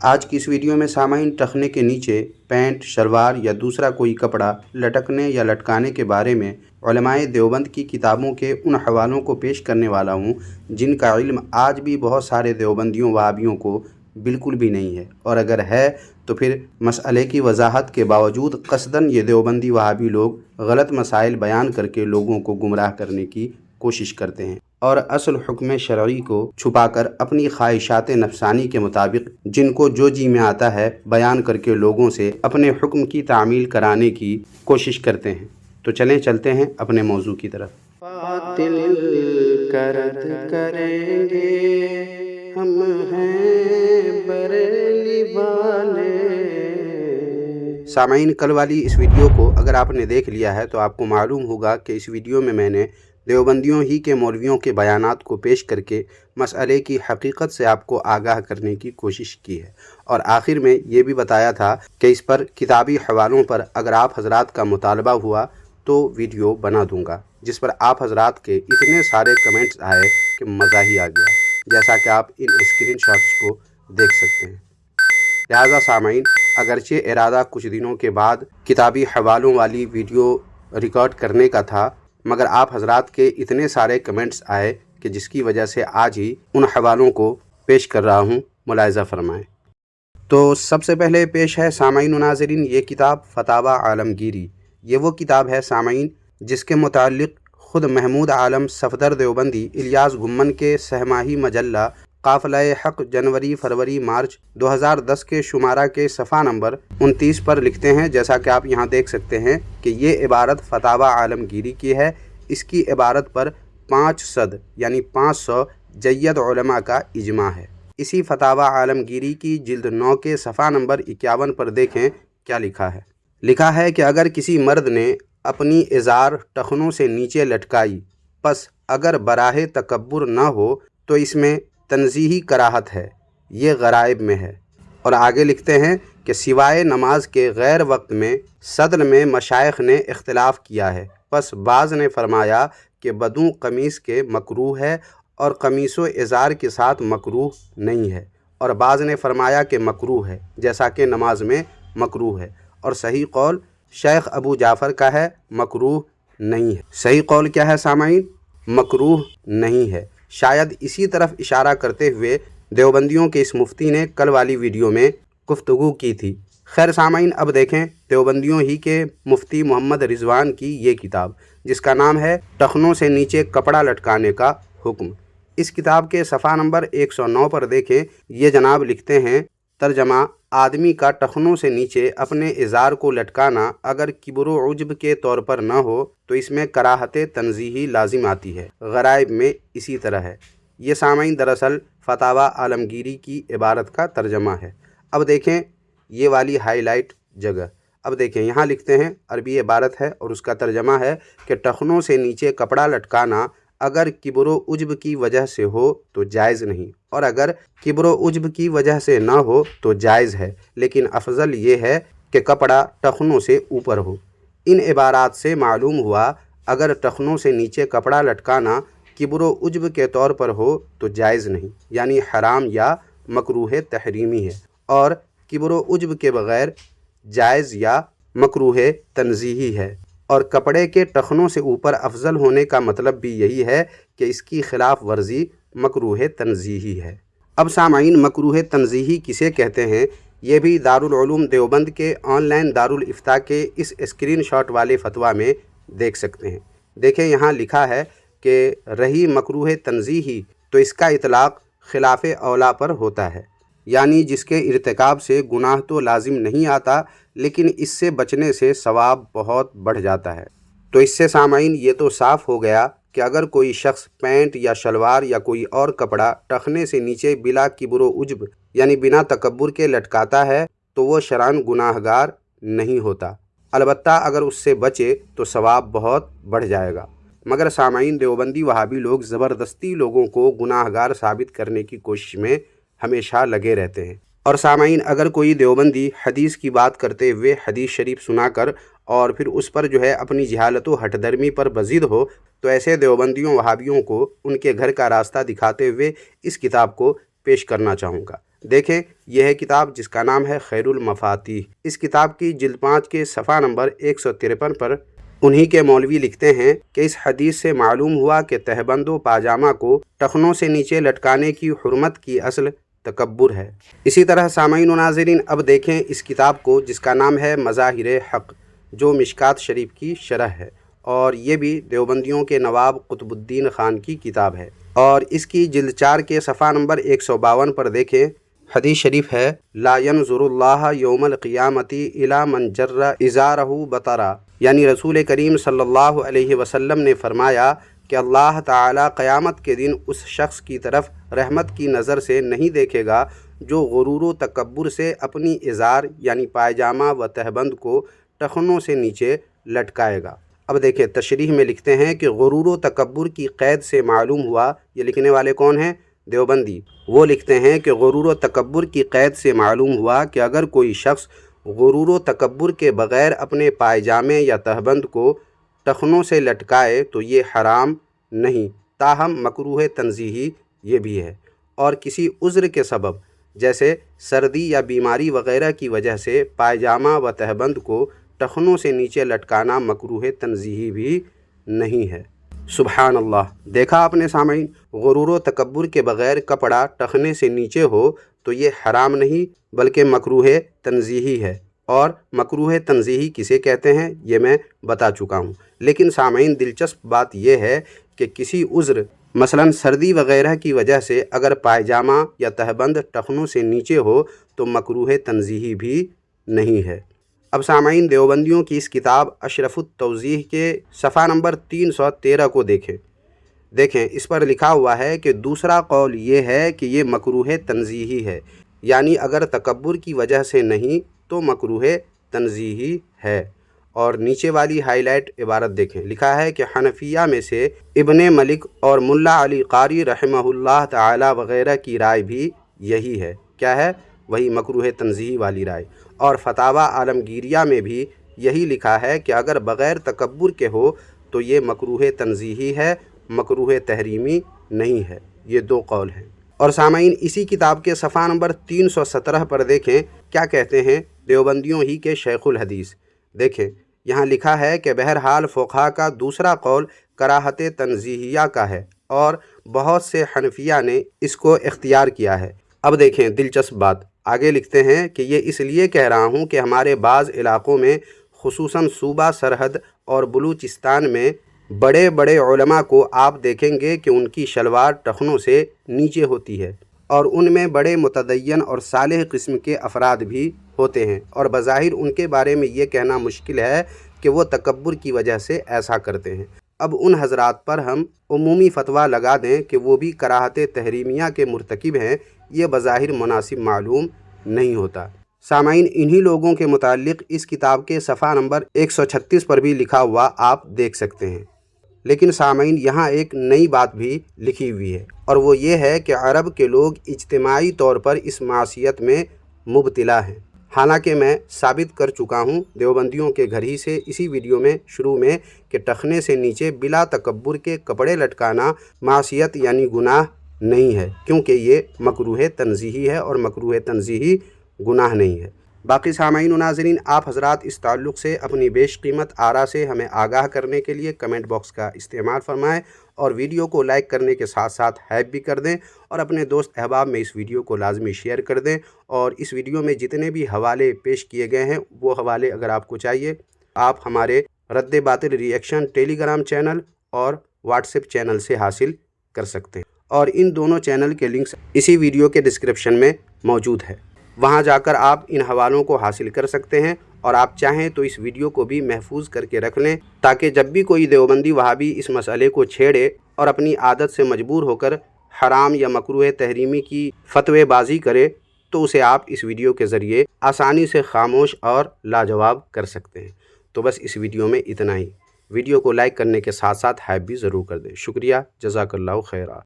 آج کی اس ویڈیو میں سامعین ٹخنے کے نیچے پینٹ، شلوار یا دوسرا کوئی کپڑا لٹکنے یا لٹکانے کے بارے میں علماء دیوبند کی کتابوں کے ان حوالوں کو پیش کرنے والا ہوں جن کا علم آج بھی بہت سارے دیوبندیوں وہابیوں کو بالکل بھی نہیں ہے، اور اگر ہے تو پھر مسئلے کی وضاحت کے باوجود قصداً یہ دیوبندی وہابی لوگ غلط مسائل بیان کر کے لوگوں کو گمراہ کرنے کی کوشش کرتے ہیں اور اصل حکم شرعی کو چھپا کر اپنی خواہشات نفسانی کے مطابق جن کو جو جی میں آتا ہے بیان کر کے لوگوں سے اپنے حکم کی تعمیل کرانے کی کوشش کرتے ہیں۔ تو چلیں چلتے ہیں اپنے موضوع کی طرف۔ باطل کرد کریں گے ہم ہیں بریلی والے۔ سامعین، کل والی اس ویڈیو کو اگر آپ نے دیکھ لیا ہے تو آپ کو معلوم ہوگا کہ اس ویڈیو میں نے دیوبندیوں ہی کے مولویوں کے بیانات کو پیش کر کے مسئلے کی حقیقت سے آپ کو آگاہ کرنے کی کوشش کی ہے، اور آخر میں یہ بھی بتایا تھا کہ اس پر کتابی حوالوں پر اگر آپ حضرات کا مطالبہ ہوا تو ویڈیو بنا دوں گا، جس پر آپ حضرات کے اتنے سارے کمنٹس آئے کہ مزہ ہی آ گیا، جیسا کہ آپ ان اسکرین شاٹس کو دیکھ سکتے ہیں۔ لہٰذا سامعین، اگرچہ ارادہ کچھ دنوں کے بعد کتابی حوالوں والی ویڈیو ریکارڈ کرنے کا تھا، مگر آپ حضرات کے اتنے سارے کمنٹس آئے کہ جس کی وجہ سے آج ہی ان حوالوں کو پیش کر رہا ہوں، ملاحظہ فرمائیں۔ تو سب سے پہلے پیش ہے سامعین و ناظرین یہ کتاب فتاوی عالمگیری۔ یہ وہ کتاب ہے سامعین جس کے متعلق خود محمود عالم صفدر دیوبندی الیاس گھمن کے سہ ماہی مجلہ قافلہ حق جنوری فروری مارچ 2010 کے شمارہ کے صفحہ نمبر 29 پر لکھتے ہیں، جیسا کہ آپ یہاں دیکھ سکتے ہیں کہ یہ عبارت فتاوی عالمگیری کی ہے۔ اس کی عبارت پر 500 یعنی 500 جید علماء کا اجماع ہے۔ اسی فتاوی عالمگیری کی جلد 9 کے صفحہ نمبر 51 پر دیکھیں کیا لکھا ہے۔ لکھا ہے کہ اگر کسی مرد نے اپنی ازار ٹخنوں سے نیچے لٹکائی، پس اگر براہ تکبر نہ ہو تو اس میں تنزیہی کراہت ہے، یہ غرائب میں ہے۔ اور آگے لکھتے ہیں کہ سوائے نماز کے غیر وقت میں صدر میں مشائخ نے اختلاف کیا ہے، پس بعض نے فرمایا کہ بدوں قمیص کے مکروہ ہے اور قمیص و ازار کے ساتھ مکروہ نہیں ہے، اور بعض نے فرمایا کہ مکروہ ہے، جیسا کہ نماز میں مکروہ ہے، اور صحیح قول شیخ ابو جعفر کا ہے، مکروہ نہیں ہے۔ صحیح قول کیا ہے سامعین؟ مکروہ نہیں ہے۔ شاید اسی طرف اشارہ کرتے ہوئے دیوبندیوں کے اس مفتی نے کل والی ویڈیو میں گفتگو کی تھی۔ خیر سامعین، اب دیکھیں دیوبندیوں ہی کے مفتی محمد رضوان کی یہ کتاب جس کا نام ہے ٹخنوں سے نیچے کپڑا لٹکانے کا حکم۔ اس کتاب کے صفحہ نمبر 109 پر دیکھیں، یہ جناب لکھتے ہیں، ترجمہ: آدمی کا ٹخنوں سے نیچے اپنے ازار کو لٹکانا اگر کبر و عجب کے طور پر نہ ہو تو اس میں کراہت تنزیہی لازم آتی ہے۔ غرائب میں اسی طرح ہے۔ یہ سامعین دراصل فتاوی عالمگیری کی عبارت کا ترجمہ ہے۔ اب دیکھیں یہ والی ہائی لائٹ جگہ، اب دیکھیں یہاں لکھتے ہیں، عربی عبارت ہے اور اس کا ترجمہ ہے کہ ٹخنوں سے نیچے کپڑا لٹکانا اگر کبر و عجب کی وجہ سے ہو تو جائز نہیں، اور اگر کبر و عجب کی وجہ سے نہ ہو تو جائز ہے، لیکن افضل یہ ہے کہ کپڑا ٹخنوں سے اوپر ہو۔ ان عبارات سے معلوم ہوا اگر ٹخنوں سے نیچے کپڑا لٹکانا کبر و عجب کے طور پر ہو تو جائز نہیں، یعنی حرام یا مکروہ تحریمی ہے، اور کبر و عجب کے بغیر جائز یا مکروہ تنزیہی ہے۔ اور کپڑے کے ٹخنوں سے اوپر افضل ہونے کا مطلب بھی یہی ہے کہ اس کی خلاف ورزی مکروہ تنزیہی ہے۔ اب سامعین، مکروہ تنزیہی کسے کہتے ہیں یہ بھی دارالعلوم دیوبند کے آن لائن دارالافتاء کے اس اسکرین شاٹ والے فتویٰ میں دیکھ سکتے ہیں۔ دیکھیں یہاں لکھا ہے کہ رہی مکروہ تنزیہی تو اس کا اطلاق خلاف اولا پر ہوتا ہے، یعنی جس کے ارتکاب سے گناہ تو لازم نہیں آتا لیکن اس سے بچنے سے ثواب بہت بڑھ جاتا ہے۔ تو اس سے سامعین یہ تو صاف ہو گیا کہ اگر کوئی شخص پینٹ یا شلوار یا کوئی اور کپڑا ٹخنے سے نیچے بلا کبر و عجب یعنی بنا تکبر کے لٹکاتا ہے تو وہ شرعاً گناہ گار نہیں ہوتا، البتہ اگر اس سے بچے تو ثواب بہت بڑھ جائے گا۔ مگر سامعین، دیوبندی وہابی لوگ زبردستی لوگوں کو گناہ گار ثابت کرنے کی کوشش میں ہمیشہ لگے رہتے ہیں۔ اور سامعین، اگر کوئی دیوبندی حدیث کی بات کرتے ہوئے حدیث شریف سنا کر اور پھر اس پر اپنی جہالت و ہٹ درمی پر بزد ہو تو ایسے دیوبندیوں وہابیوں کو ان کے گھر کا راستہ دکھاتے ہوئے اس کتاب کو پیش کرنا چاہوں گا۔ دیکھیں یہ ہے کتاب جس کا نام ہے خیر المفاتیح۔ اس کتاب کی جلد 5 کے صفحہ نمبر 153 پر انہی کے مولوی لکھتے ہیں کہ اس حدیث سے معلوم ہوا کہ تہبند و پاجامہ کو ٹخنوں سے نیچے لٹکانے کی حرمت کی اصل تکبر ہے۔ اسی طرح سامعین و ناظرین اب دیکھیں اس کتاب کو جس کا نام ہے مظاہر حق، جو مشکات شریف کی شرح ہے، اور یہ بھی دیوبندیوں کے نواب قطب الدین خان کی کتاب ہے، اور اس کی جلد 4 کے صفحہ نمبر 152 پر دیکھیں حدیث شریف ہے لا ينظر اللہ یوم القیامت الی من جر ازارہ بطرا، یعنی رسول کریم صلی اللہ علیہ وسلم نے فرمایا کہ اللہ تعالیٰ قیامت کے دن اس شخص کی طرف رحمت کی نظر سے نہیں دیکھے گا جو غرور و تکبر سے اپنی ازار یعنی پائجامہ و تہبند کو ٹخنوں سے نیچے لٹکائے گا۔ اب دیکھیں تشریح میں لکھتے ہیں کہ غرور و تکبر کی قید سے معلوم ہوا، یہ لکھنے والے کون ہیں؟ دیوبندی۔ وہ لکھتے ہیں کہ غرور و تکبر کی قید سے معلوم ہوا کہ اگر کوئی شخص غرور و تکبر کے بغیر اپنے پائجامے یا تہبند کو ٹخنوں سے لٹکائے تو یہ حرام نہیں، تاہم مکروہ تنزیہی یہ بھی ہے، اور کسی عذر کے سبب جیسے سردی یا بیماری وغیرہ کی وجہ سے پائجامہ و تہبند کو ٹخنوں سے نیچے لٹکانا مکروہ تنزیہی بھی نہیں ہے۔ سبحان اللہ! دیکھا آپ نے سامعین، غرور و تکبر کے بغیر کپڑا ٹخنے سے نیچے ہو تو یہ حرام نہیں بلکہ مکروہ تنزیہی ہے، اور مکروہ تنزیہی کسے کہتے ہیں یہ میں بتا چکا ہوں۔ لیکن سامعین دلچسپ بات یہ ہے کہ کسی عذر مثلا سردی وغیرہ کی وجہ سے اگر پائجامہ یا تہبند ٹخنوں سے نیچے ہو تو مکروہ تنزیہی بھی نہیں ہے۔ اب سامعین دیوبندیوں کی اس کتاب اشرف التوضیح کے صفحہ نمبر 313 کو دیکھیں اس پر لکھا ہوا ہے کہ دوسرا قول یہ ہے کہ یہ مکروہ تنزیہی ہے، یعنی اگر تکبر کی وجہ سے نہیں تو مکروہ تنزیہی ہے۔ اور نیچے والی ہائی لائٹ عبارت دیکھیں، لکھا ہے کہ حنفیہ میں سے ابن ملک اور ملا علی قاری رحمہ اللہ تعالی وغیرہ کی رائے بھی یہی ہے، کیا ہے؟ وہی مکروہ تنزیہی والی رائے۔ اور فتاوی عالمگیریہ میں بھی یہی لکھا ہے کہ اگر بغیر تکبر کے ہو تو یہ مکروہ تنزیہی ہے، مکروہ تحریمی نہیں ہے۔ یہ دو قول ہیں۔ اور سامعین اسی کتاب کے صفحہ نمبر 317 پر دیکھیں کیا کہتے ہیں دیوبندیوں ہی کے شیخ الحدیث۔ دیکھیں یہاں لکھا ہے کہ بہرحال فقہا کا دوسرا قول کراہت تنزیہیہ کا ہے، اور بہت سے حنفیہ نے اس کو اختیار کیا ہے۔ اب دیکھیں دلچسپ بات، آگے لکھتے ہیں کہ یہ اس لیے کہہ رہا ہوں کہ ہمارے بعض علاقوں میں خصوصاً صوبہ سرحد اور بلوچستان میں بڑے بڑے علماء کو آپ دیکھیں گے کہ ان کی شلوار ٹخنوں سے نیچے ہوتی ہے، اور ان میں بڑے متدین اور صالح قسم کے افراد بھی ہوتے ہیں، اور بظاہر ان کے بارے میں یہ کہنا مشکل ہے کہ وہ تکبر کی وجہ سے ایسا کرتے ہیں۔ اب ان حضرات پر ہم عمومی فتویٰ لگا دیں کہ وہ بھی کراہت تحریمیہ کے مرتکب ہیں، یہ بظاہر مناسب معلوم نہیں ہوتا۔ سامعین انہی لوگوں کے متعلق اس کتاب کے صفحہ نمبر 136 پر بھی لکھا ہوا آپ دیکھ سکتے ہیں۔ لیکن سامعین یہاں ایک نئی بات بھی لکھی ہوئی ہے، اور وہ یہ ہے کہ عرب کے لوگ اجتماعی طور پر اس معصیت میں مبتلا ہیں، حالانکہ میں ثابت کر چکا ہوں دیوبندیوں کے گھر ہی سے اسی ویڈیو میں شروع میں کہ ٹخنے سے نیچے بلا تکبر کے کپڑے لٹکانا معصیت یعنی گناہ نہیں ہے، کیونکہ یہ مکروہ تنزیہی ہے، اور مکروہ تنزیہی گناہ نہیں ہے۔ باقی سامعین و ناظرین آپ حضرات اس تعلق سے اپنی بیش قیمت آراء سے ہمیں آگاہ کرنے کے لیے کمنٹ باکس کا استعمال فرمائیں، اور ویڈیو کو لائک کرنے کے ساتھ ساتھ ہائپ بھی کر دیں، اور اپنے دوست احباب میں اس ویڈیو کو لازمی شیئر کر دیں۔ اور اس ویڈیو میں جتنے بھی حوالے پیش کیے گئے ہیں وہ حوالے اگر آپ کو چاہیے آپ ہمارے رد باطل ری ایکشن ٹیلی گرام چینل اور واٹس ایپ چینل سے حاصل کر سکتے ہیں، اور ان دونوں چینل کے لنکس اسی ویڈیو کے ڈسکرپشن میں موجود ہے، وہاں جا کر آپ ان حوالوں کو حاصل کر سکتے ہیں، اور آپ چاہیں تو اس ویڈیو کو بھی محفوظ کر کے رکھ لیں تاکہ جب بھی کوئی دیوبندی وہابی اس مسئلے کو چھیڑے اور اپنی عادت سے مجبور ہو کر حرام یا مکروہ تحریمی کی فتوی بازی کرے تو اسے آپ اس ویڈیو کے ذریعے آسانی سے خاموش اور لاجواب کر سکتے ہیں۔ تو بس اس ویڈیو میں اتنا ہی۔ ویڈیو کو لائک کرنے کے ساتھ ساتھ ہائپ بھی ضرور کر دیں۔ شکریہ، جزاک اللہ خیرہ۔